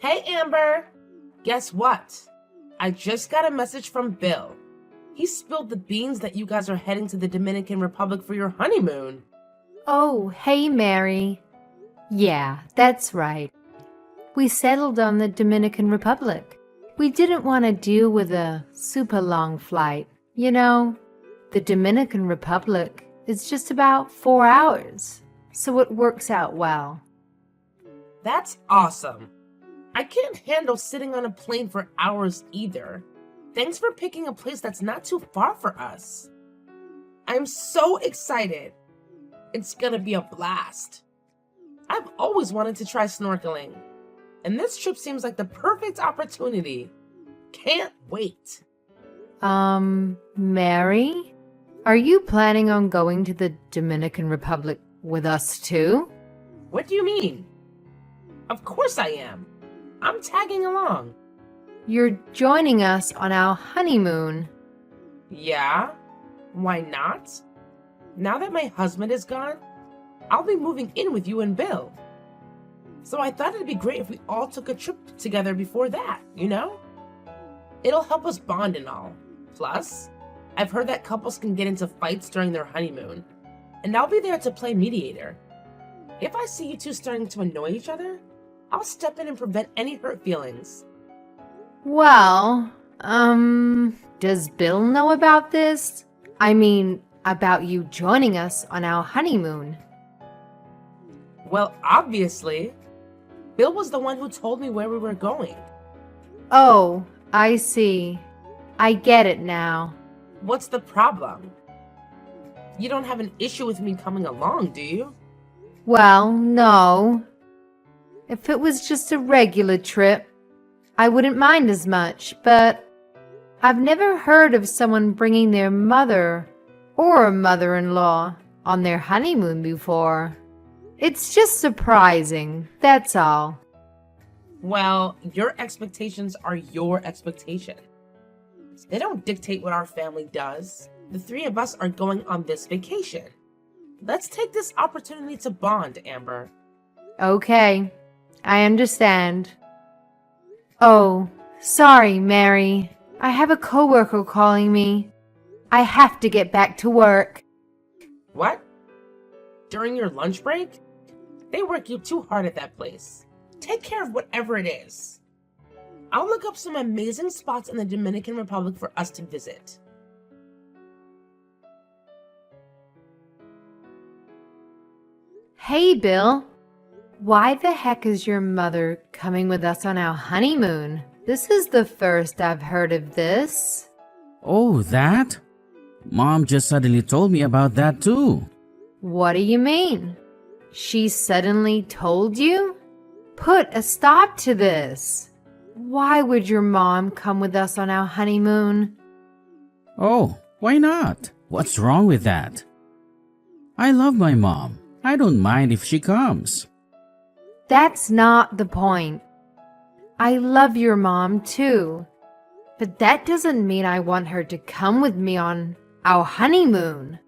Hey, Amber! Guess what? I just got a message from Bill. He spilled the beans that you guys are heading to the Dominican Republic for your honeymoon. Oh, hey, Mary. Yeah, that's right. We settled on the Dominican Republic. We didn't want to deal with a super long flight. The Dominican Republic is just about 4 hours, so it works out well. That's awesome. I can't handle sitting on a plane for hours either. Thanks for picking a place that's not too far for us. I'm so excited. It's gonna be a blast. I've always wanted to try snorkeling, and this trip seems like the perfect opportunity. Can't wait. Mary? Are you planning on going to the Dominican Republic with us too? What do you mean? Of course I am. I'm tagging along. You're joining us on our honeymoon. Yeah? Why not? Now that my husband is gone, I'll be moving in with you and Bill. So I thought it'd be great if we all took a trip together before that, It'll help us bond and all. Plus, I've heard that couples can get into fights during their honeymoon, and I'll be there to play mediator. If I see you two starting to annoy each other, I'll step in and prevent any hurt feelings. Well, does Bill know about this? I mean, about you joining us on our honeymoon. Well, obviously. Bill was the one who told me where we were going. Oh, I see. I get it now. What's the problem? You don't have an issue with me coming along, do you? Well, no. If it was just a regular trip, I wouldn't mind as much, but I've never heard of someone bringing their mother or a mother-in-law on their honeymoon before. It's just surprising, that's all. Well, your expectations are your expectations. They don't dictate what our family does. The three of us are going on this vacation. Let's take this opportunity to bond, Amber. Okay, I understand. Oh, sorry, Mary. I have a coworker calling me. I have to get back to work. What? During your lunch break? They work you too hard at that place. Take care of whatever it is. I'll look up some amazing spots in the Dominican Republic for us to visit. Hey, Bill. Why the heck is your mother coming with us on our honeymoon? This is the first I've heard of this. Oh, that? Mom just suddenly told me about that too. What do you mean? She suddenly told you? Put a stop to this. Why would your mom come with us on our honeymoon? Oh, why not? What's wrong with that? I love my mom. I don't mind if she comes. That's not the point. I love your mom too, but that doesn't mean I want her to come with me on our honeymoon.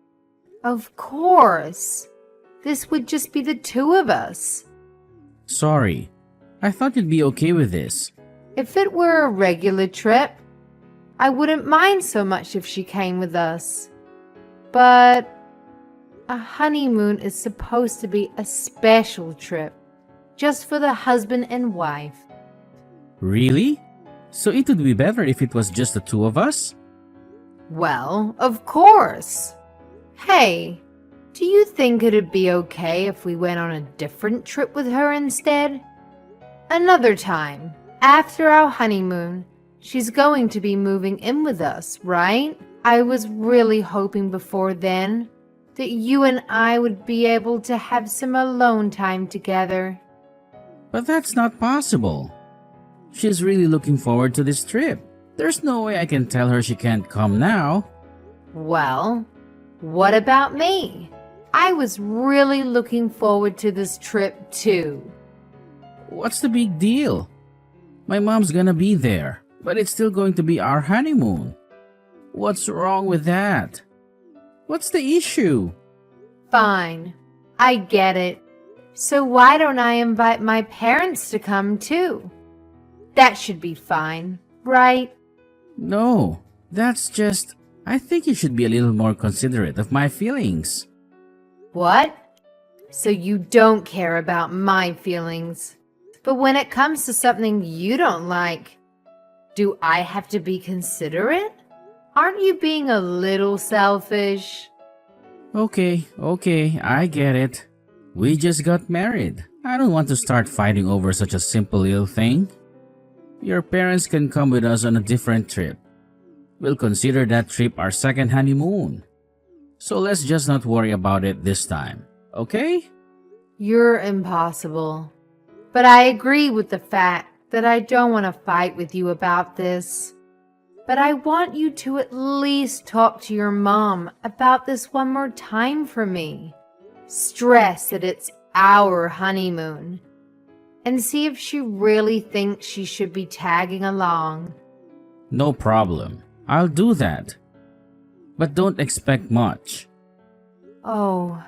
Of course. This would just be the two of us. Sorry. I thought you'd be okay with this. If it were a regular trip, I wouldn't mind so much if she came with us. But a honeymoon is supposed to be a special trip, just for the husband and wife. Really? So it would be better if it was just the two of us? Well, of course. Hey, do you think it'd be okay if we went on a different trip with her instead? Another time, after our honeymoon, she's going to be moving in with us, right? I was really hoping before then that you and I would be able to have some alone time together. But that's not possible. She's really looking forward to this trip. There's no way I can tell her she can't come now. Well, what about me? I was really looking forward to this trip too. What's the big deal? My mom's gonna be there, but it's still going to be our honeymoon. What's wrong with that? What's the issue? Fine, I get it. So why don't I invite my parents to come too? That should be fine, right? No, that's just. I think you should be a little more considerate of my feelings. What? So you don't care about my feelings. But when it comes to something you don't like, do I have to be considerate? Aren't you being a little selfish? Okay, I get it. We just got married. I don't want to start fighting over such a simple little thing. Your parents can come with us on a different trip. We'll consider that trip our second honeymoon. So let's just not worry about it this time, okay? You're impossible. But I agree with the fact that I don't want to fight with you about this. But I want you to at least talk to your mom about this one more time for me. Stress that it's our honeymoon. And see if she really thinks she should be tagging along. No problem. I'll do that. But don't expect much. Oh,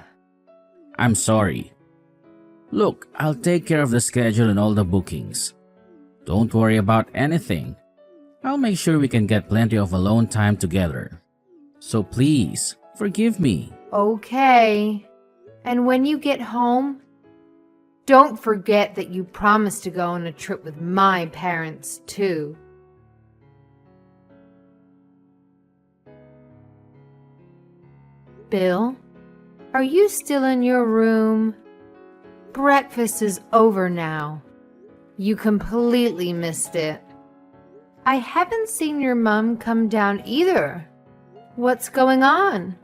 I'm sorry. Look, I'll take care of the schedule and all the bookings. Don't worry about anything. I'll make sure we can get plenty of alone time together. So please, forgive me. okay. And when you get home, don't forget that you promised to go on a trip with my parents, too. Bill, are you still in your room? Breakfast is over now. You completely missed it. I haven't seen your mom come down either. What's going on?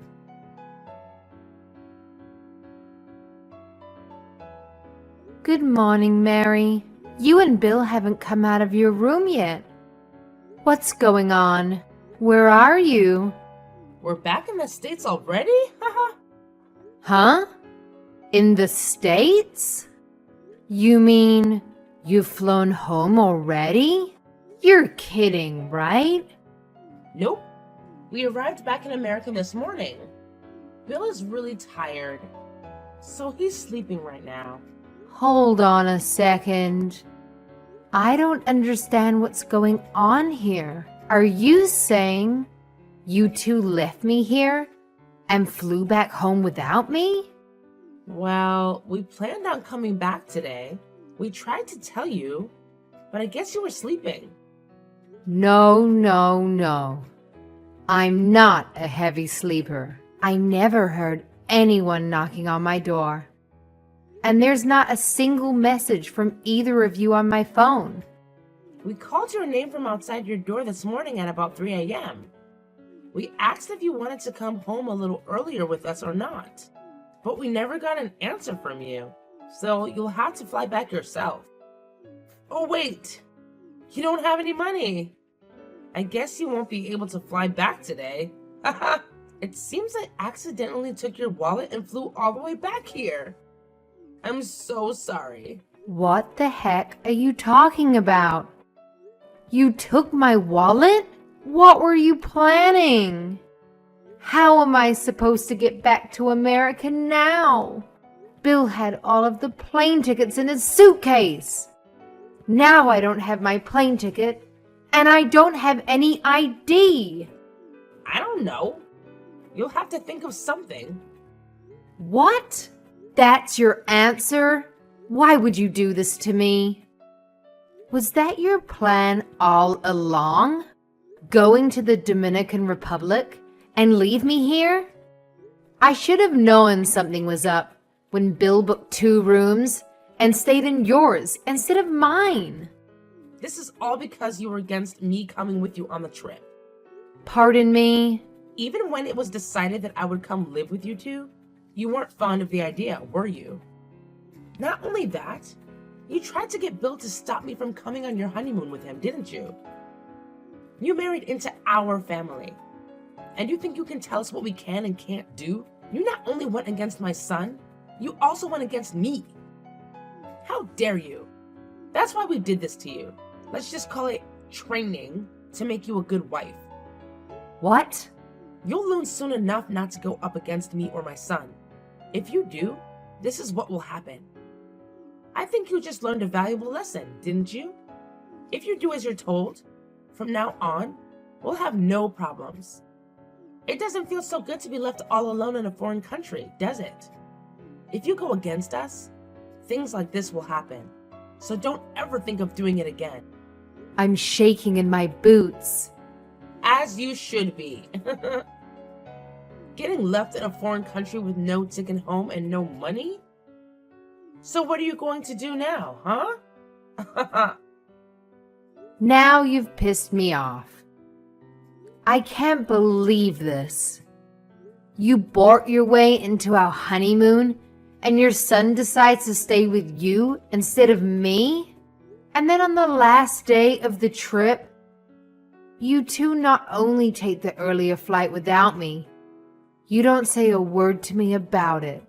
Good morning, Mary. You and Bill haven't come out of your room yet. What's going on? Where are you? We're back in the States already? Haha. Huh? In the States? You mean you've flown home already? You're kidding, right? Nope. We arrived back in America this morning. Bill is really tired, so he's sleeping right now. Hold on a second. I don't understand what's going on here. Are you saying you two left me here and flew back home without me? Well, we planned on coming back today. We tried to tell you, but I guess you were sleeping. No, no, no. I'm not a heavy sleeper. I never heard anyone knocking on my door. And there's not a single message from either of you on my phone. We called your name from outside your door this morning at about 3 a.m. We asked if you wanted to come home a little earlier with us or not, but we never got an answer from you, so you'll have to fly back yourself. Oh wait, you don't have any money. I guess you won't be able to fly back today. Haha, it seems I accidentally took your wallet and flew all the way back here. I'm so sorry. What the heck are you talking about? You took my wallet? What were you planning? How am I supposed to get back to America now? Bill had all of the plane tickets in his suitcase. Now I don't have my plane ticket, and I don't have any ID. I don't know. You'll have to think of something. What? That's your answer? Why would you do this to me? Was that your plan all along? Going to the Dominican Republic and leave me here? I should have known something was up when Bill booked 2 rooms and stayed in yours instead of mine. This is all because you were against me coming with you on the trip. Pardon me? Even when it was decided that I would come live with you two, you weren't fond of the idea, were you? Not only that, you tried to get Bill to stop me from coming on your honeymoon with him, didn't you? You married into our family. And you think you can tell us what we can and can't do? You not only went against my son, you also went against me. How dare you? That's why we did this to you. Let's just call it training to make you a good wife. What? You'll learn soon enough not to go up against me or my son. If you do, this is what will happen. I think you just learned a valuable lesson, didn't you? If you do as you're told, from now on, we'll have no problems. It doesn't feel so good to be left all alone in a foreign country, does it? If you go against us, things like this will happen. So don't ever think of doing it again. I'm shaking in my boots. As you should be. Getting left in a foreign country with no ticket home and no money? So what are you going to do now, huh? Now you've pissed me off. I can't believe this. You bought your way into our honeymoon, and your son decides to stay with you instead of me? And then on the last day of the trip, you two not only take the earlier flight without me, you don't say a word to me about it.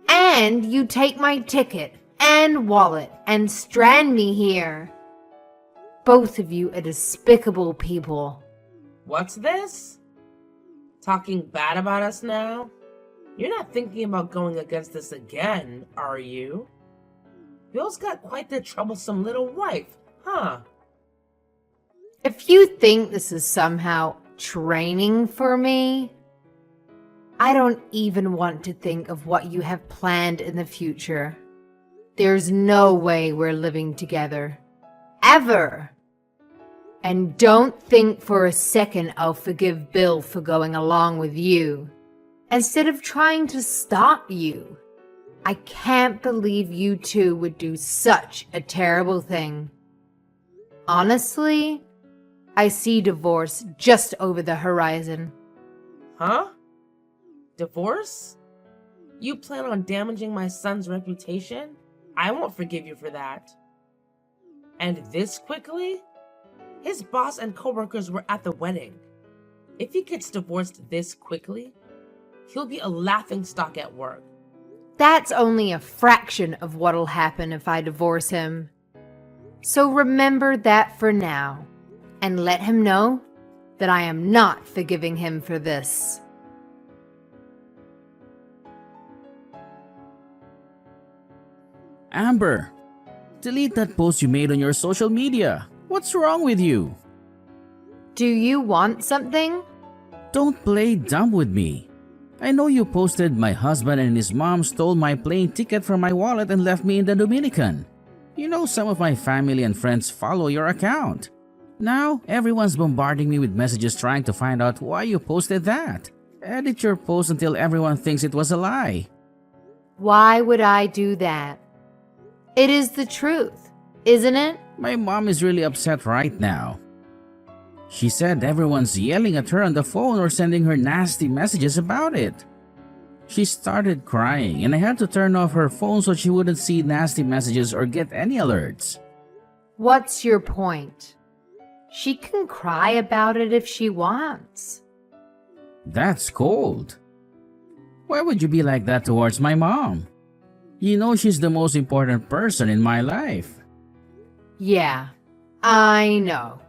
And you take my ticket and wallet and strand me here. Both of you are despicable people. What's this? Talking bad about us now? You're not thinking about going against us again, are you? Bill's got quite the troublesome little wife, huh? If you think this is somehow training for me, I don't even want to think of what you have planned in the future. There's no way we're living together. Ever. And don't think for a second I'll forgive Bill for going along with you, instead of trying to stop you. I can't believe you two would do such a terrible thing. Honestly, I see divorce just over the horizon. Huh? Divorce? You plan on damaging my son's reputation? I won't forgive you for that. And this quickly? His boss and coworkers were at the wedding. If he gets divorced this quickly, he'll be a laughingstock at work. That's only a fraction of what'll happen if I divorce him. So remember that for now, and let him know that I am not forgiving him for this. Amber, delete that post you made on your social media. What's wrong with you? Do you want something? Don't play dumb with me. I know you posted my husband and his mom stole my plane ticket from my wallet and left me in the Dominican. You know some of my family and friends follow your account. Now everyone's bombarding me with messages trying to find out why you posted that. Edit your post until everyone thinks it was a lie. Why would I do that? It is the truth, isn't it? My mom is really upset right now. She said everyone's yelling at her on the phone or sending her nasty messages about it. She started crying and I had to turn off her phone so she wouldn't see nasty messages or get any alerts. What's your point? She can cry about it if she wants. That's cold. Why would you be like that towards my mom? You know she's the most important person in my life. Yeah, I know.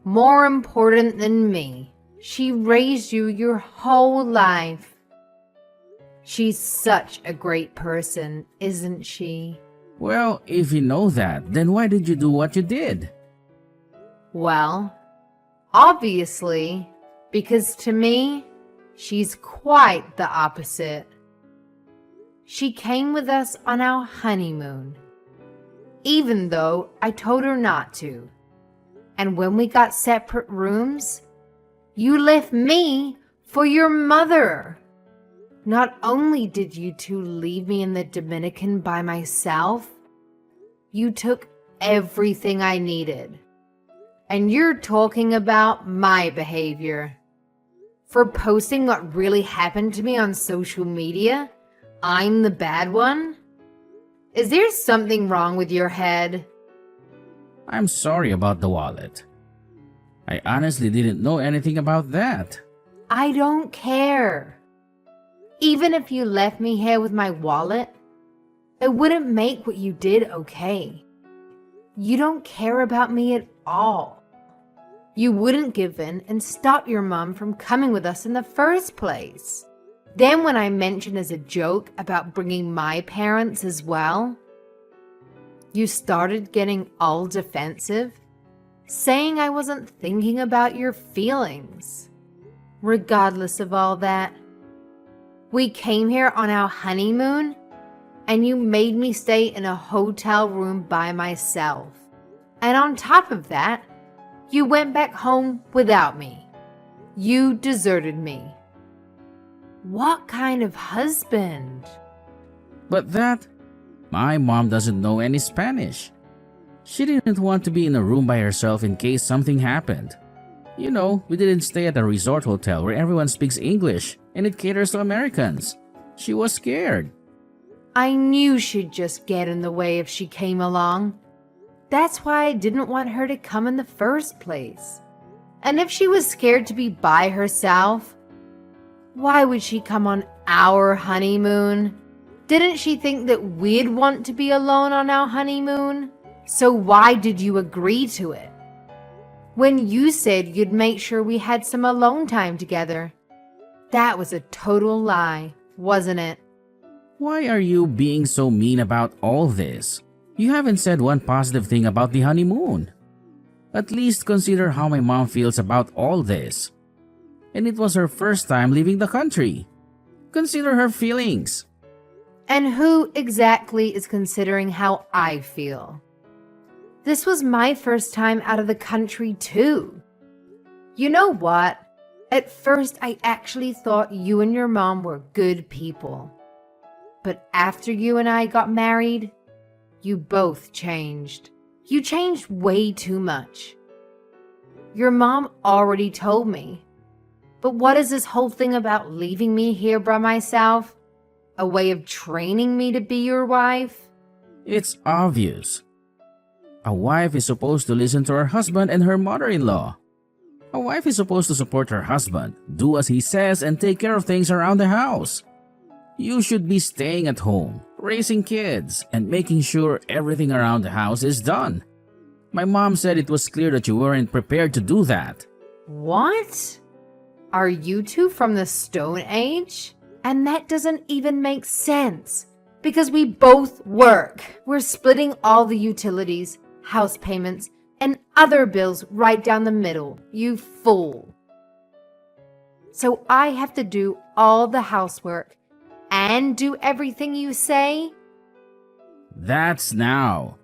More important than me. She raised you your whole life. She's such a great person, isn't she? Well, if you know that, then why did you do what you did? Well, obviously, because to me, she's quite the opposite. She came with us on our honeymoon, even though I told her not to. And when we got separate rooms, you left me for your mother. Not only did you two leave me in the Dominican by myself, you took everything I needed. And you're talking about my behavior. For posting what really happened to me on social media, I'm the bad one? Is there something wrong with your head? I'm sorry about the wallet. I honestly didn't know anything about that. I don't care. Even if you left me here with my wallet, it wouldn't make what you did okay. You don't care about me at all. You wouldn't give in and stop your mom from coming with us in the first place. Then when I mentioned as a joke about bringing my parents as well, You started getting all defensive, saying I wasn't thinking about your feelings. Regardless of all that, we came here on our honeymoon, and you made me stay in a hotel room by myself. And on top of that, you went back home without me. You deserted me. What kind of husband? But my mom doesn't know any Spanish. She didn't want to be in a room by herself in case something happened. You know, we didn't stay at a resort hotel where everyone speaks English and it caters to Americans. She was scared. I knew she'd just get in the way if she came along. That's why I didn't want her to come in the first place. And if she was scared to be by herself, why would she come on our honeymoon? Didn't she think that we'd want to be alone on our honeymoon? So why did you agree to it? When you said you'd make sure we had some alone time together. That was a total lie, wasn't it? Why are you being so mean about all this? You haven't said one positive thing about the honeymoon. At least consider how my mom feels about all this. And it was her first time leaving the country. Consider her feelings. And who exactly is considering how I feel? This was my first time out of the country too. You know what? At first I actually thought you and your mom were good people. But after you and I got married, you both changed. You changed way too much. Your mom already told me. But what is this whole thing about leaving me here by myself? A way of training me to be your wife? It's obvious. A wife is supposed to listen to her husband and her mother-in-law. A wife is supposed to support her husband, do as he says, and take care of things around the house. You should be staying at home, raising kids, and making sure everything around the house is done. My mom said it was clear that you weren't prepared to do that. What? Are you two from the Stone Age? And that doesn't even make sense, because we both work. We're splitting all the utilities, house payments, and other bills right down the middle, you fool. So I have to do all the housework and do everything you say? That's now.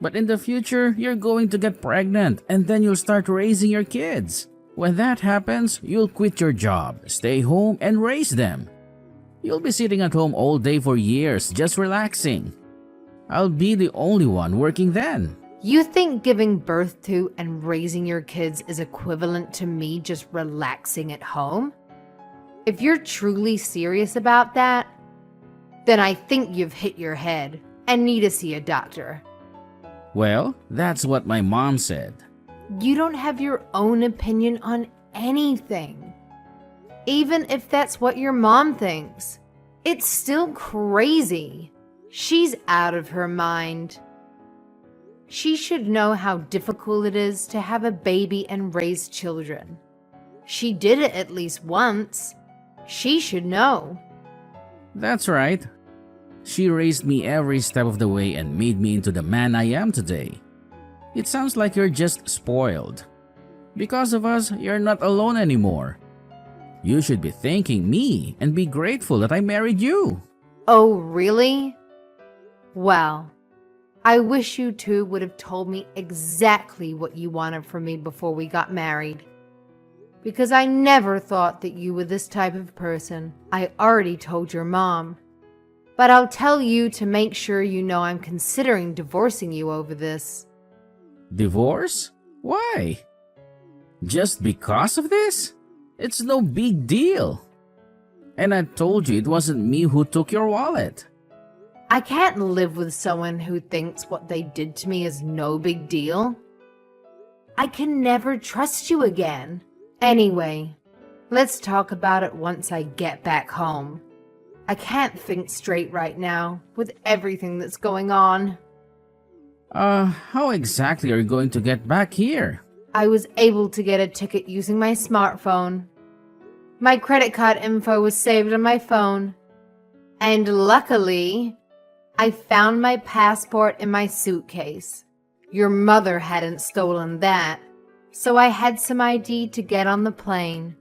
But in the future, you're going to get pregnant and then you'll start raising your kids. When that happens, you'll quit your job, stay home, and raise them. You'll be sitting at home all day for years, just relaxing. I'll be the only one working then. You think giving birth to and raising your kids is equivalent to me just relaxing at home? If you're truly serious about that, then I think you've hit your head and need to see a doctor. Well, that's what my mom said. You don't have your own opinion on anything. Even if that's what your mom thinks, it's still crazy. She's out of her mind. She should know how difficult it is to have a baby and raise children. She did it at least once. She should know. That's right. She raised me every step of the way and made me into the man I am today. It sounds like you're just spoiled. Because of us, you're not alone anymore. You should be thanking me and be grateful that I married you. Oh, really? Well, I wish you two would have told me exactly what you wanted from me before we got married. Because I never thought that you were this type of person. I already told your mom. But I'll tell you to make sure you know I'm considering divorcing you over this. Divorce? Why? Just because of this? It's no big deal. And I told you it wasn't me who took your wallet. I can't live with someone who thinks what they did to me is no big deal. I can never trust you again. Anyway, let's talk about it once I get back home. I can't think straight right now with everything that's going on. How exactly are you going to get back here? I was able to get a ticket using my smartphone. My credit card info was saved on my phone. And luckily, I found my passport in my suitcase. Your mother hadn't stolen that, so I had some ID to get on the plane.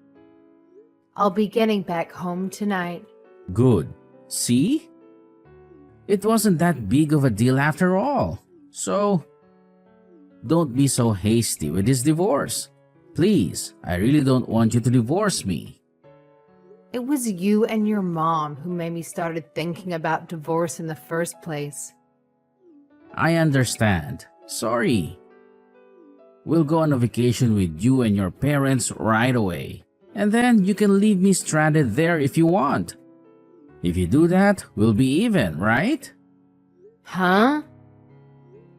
I'll be getting back home tonight. Good. See? It wasn't that big of a deal after all. So, don't be so hasty with this divorce. Please, I really don't want you to divorce me. It was you and your mom who made me started thinking about divorce in the first place. I understand. Sorry. We'll go on a vacation with you and your parents right away. And then you can leave me stranded there if you want. If you do that, we'll be even, right? Huh?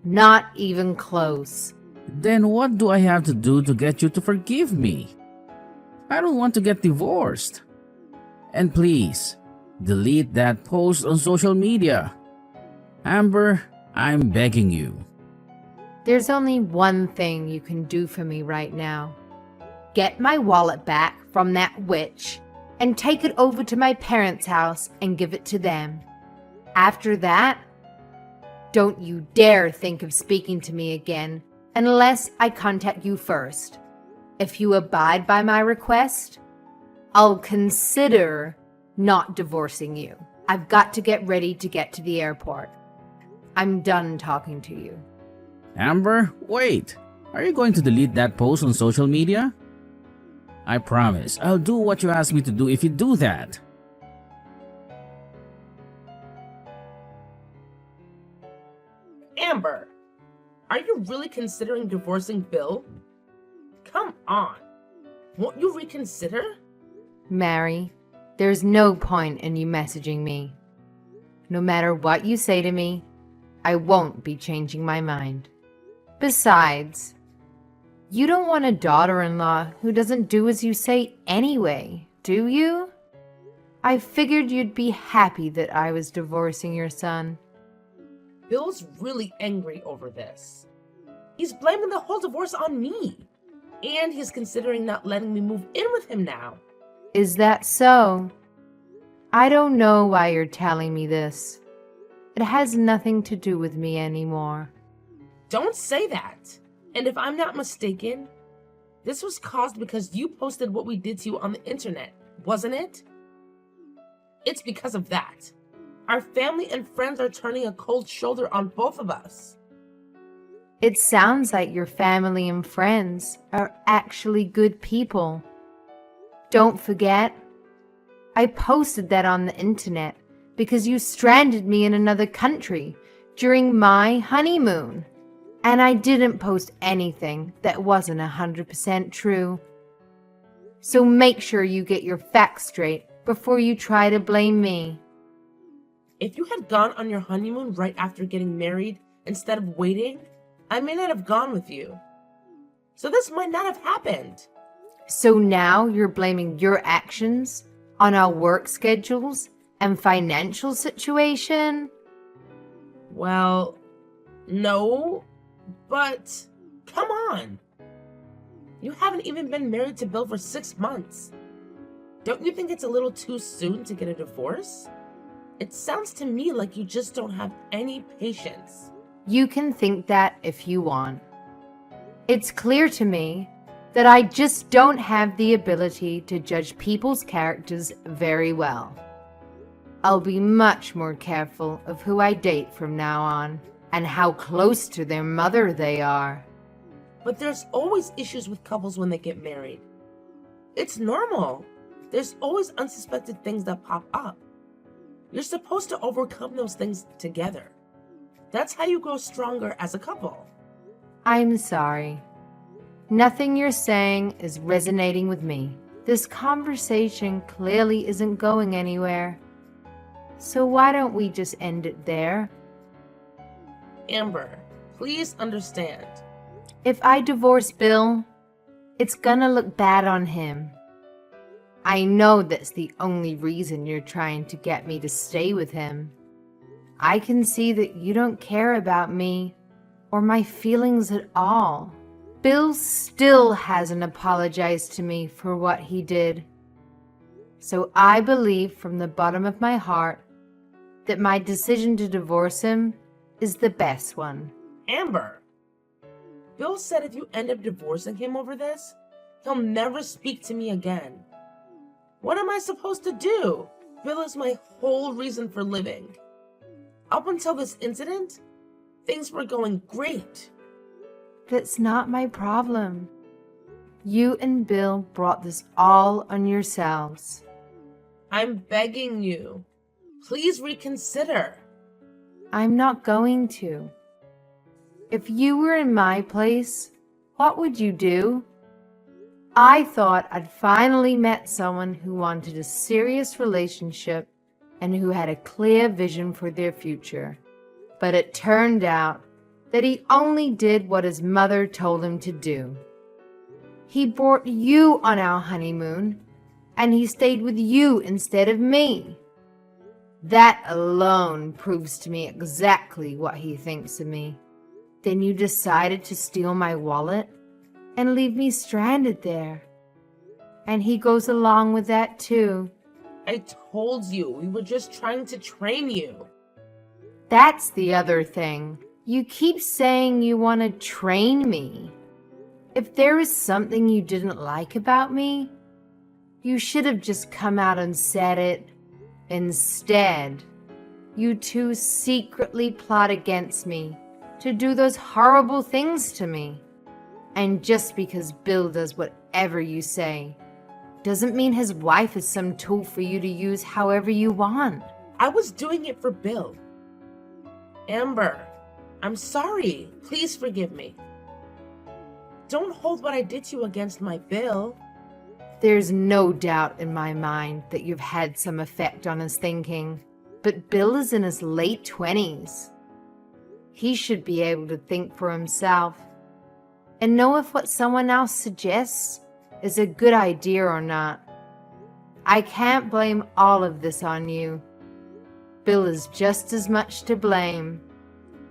Not even close. Then what do I have to do to get you to forgive me? I don't want to get divorced. And please, delete that post on social media. Amber, I'm begging you. There's only one thing you can do for me right now. Get my wallet back from that witch and take it over to my parents' house and give it to them. After that, don't you dare think of speaking to me again unless I contact you first. If you abide by my request, I'll consider not divorcing you. I've got to get ready to get to the airport. I'm done talking to you. Amber, wait. Are you going to delete that post on social media? I promise, I'll do what you ask me to do if you do that. Amber, are you really considering divorcing Bill? Come on. Won't you reconsider? Mary, there's no point in you messaging me. No matter what you say to me, I won't be changing my mind. Besides, you don't want a daughter-in-law who doesn't do as you say anyway, do you? I figured you'd be happy that I was divorcing your son. Bill's really angry over this. He's blaming the whole divorce on me. And he's considering not letting me move in with him now. Is that so? I don't know why you're telling me this. It has nothing to do with me anymore. Don't say that. And if I'm not mistaken, this was caused because you posted what we did to you on the internet, wasn't it? It's because of that. Our family and friends are turning a cold shoulder on both of us. It sounds like your family and friends are actually good people. Don't forget, I posted that on the internet because you stranded me in another country during my honeymoon. And I didn't post anything that wasn't 100% true. So make sure you get your facts straight before you try to blame me. If you had gone on your honeymoon right after getting married instead of waiting, I may not have gone with you. So this might not have happened. So now you're blaming your actions on our work schedules and financial situation? Well, no, but come on. You haven't even been married to Bill for 6 months. Don't you think it's a little too soon to get a divorce? It sounds to me like you just don't have any patience. You can think that if you want. It's clear to me that I just don't have the ability to judge people's characters very well. I'll be much more careful of who I date from now on and how close to their mother they are. But there's always issues with couples when they get married. It's normal. There's always unsuspected things that pop up. You're supposed to overcome those things together. That's how you grow stronger as a couple. I'm sorry. Nothing you're saying is resonating with me. This conversation clearly isn't going anywhere. So why don't we just end it there? Amber, please understand. If I divorce Bill, it's gonna look bad on him. I know that's the only reason you're trying to get me to stay with him. I can see that you don't care about me or my feelings at all. Bill still hasn't apologized to me for what he did. So I believe from the bottom of my heart that my decision to divorce him is the best one. Amber, Bill said if you end up divorcing him over this, he'll never speak to me again. What am I supposed to do? Bill is my whole reason for living. Up until this incident, things were going great. That's not my problem. You and Bill brought this all on yourselves. I'm begging you. Please reconsider. I'm not going to. If you were in my place, what would you do? I thought I'd finally met someone who wanted a serious relationship and who had a clear vision for their future. But it turned out that he only did what his mother told him to do. He brought you on our honeymoon, and he stayed with you instead of me. That alone proves to me exactly what he thinks of me. Then you decided to steal my wallet and leave me stranded there. And he goes along with that too. I told you, we were just trying to train you. That's the other thing. You keep saying you want to train me. If there is something you didn't like about me, you should have just come out and said it. Instead, you two secretly plot against me to do those horrible things to me. And just because Bill does whatever you say, doesn't mean his wife is some tool for you to use however you want. I was doing it for Bill. Amber, I'm sorry. Please forgive me. Don't hold what I did to you against my Bill. There's no doubt in my mind that you've had some effect on his thinking, but Bill is in his late 20s. He should be able to think for himself and know if what someone else suggests is a good idea or not. I can't blame all of this on you. Bill is just as much to blame.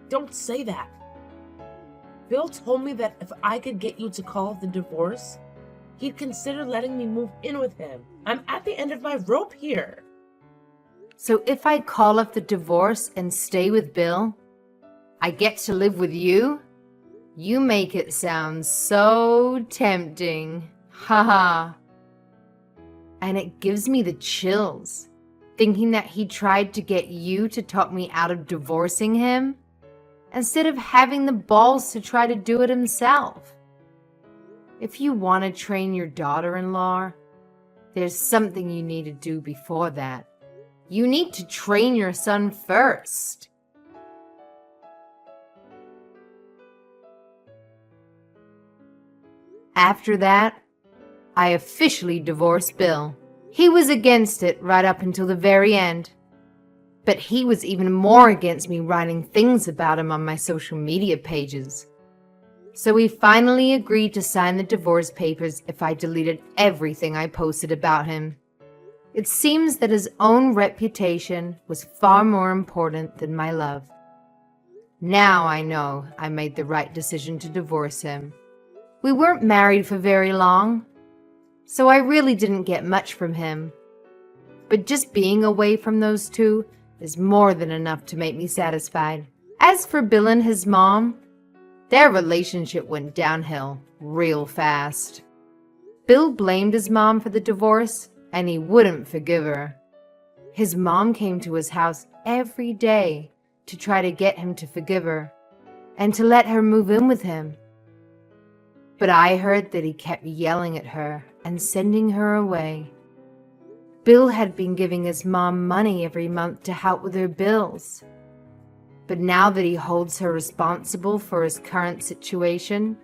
Don't say that. Bill told me that if I could get you to call off the divorce, he'd consider letting me move in with him. I'm at the end of my rope here. So if I call off the divorce and stay with Bill, I get to live with you? You make it sound so tempting. Haha. And it gives me the chills, thinking that he tried to get you to talk me out of divorcing him, instead of having the balls to try to do it himself. If you want to train your daughter-in-law, there's something you need to do before that. You need to train your son first. After that, I officially divorced Bill. He was against it right up until the very end. But he was even more against me writing things about him on my social media pages. So we finally agreed to sign the divorce papers if I deleted everything I posted about him. It seems that his own reputation was far more important than my love. Now I know I made the right decision to divorce him. We weren't married for very long, so I really didn't get much from him. But just being away from those two is more than enough to make me satisfied. As for Bill and his mom, their relationship went downhill real fast. Bill blamed his mom for the divorce, and he wouldn't forgive her. His mom came to his house every day to try to get him to forgive her and to let her move in with him. But I heard that he kept yelling at her and sending her away. Bill had been giving his mom money every month to help with her bills. But now that he holds her responsible for his current situation,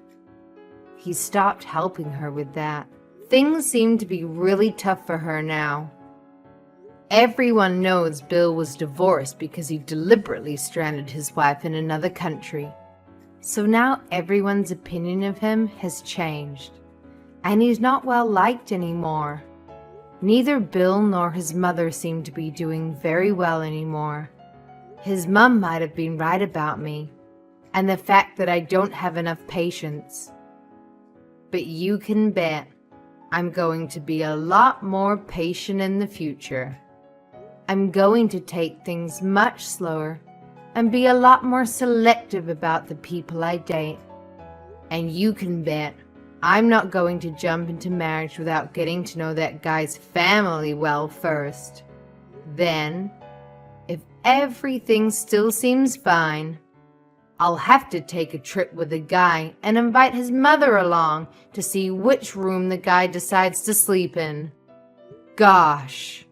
he stopped helping her with that. Things seem to be really tough for her now. Everyone knows Bill was divorced because he deliberately stranded his wife in another country. So now everyone's opinion of him has changed, and he's not well liked anymore. Neither Bill nor his mother seem to be doing very well anymore. His mom might have been right about me, and the fact that I don't have enough patience. But you can bet I'm going to be a lot more patient in the future. I'm going to take things much slower and be a lot more selective about the people I date. And you can bet I'm not going to jump into marriage without getting to know that guy's family well first. Then, if everything still seems fine, I'll have to take a trip with the guy and invite his mother along to see which room the guy decides to sleep in. Gosh,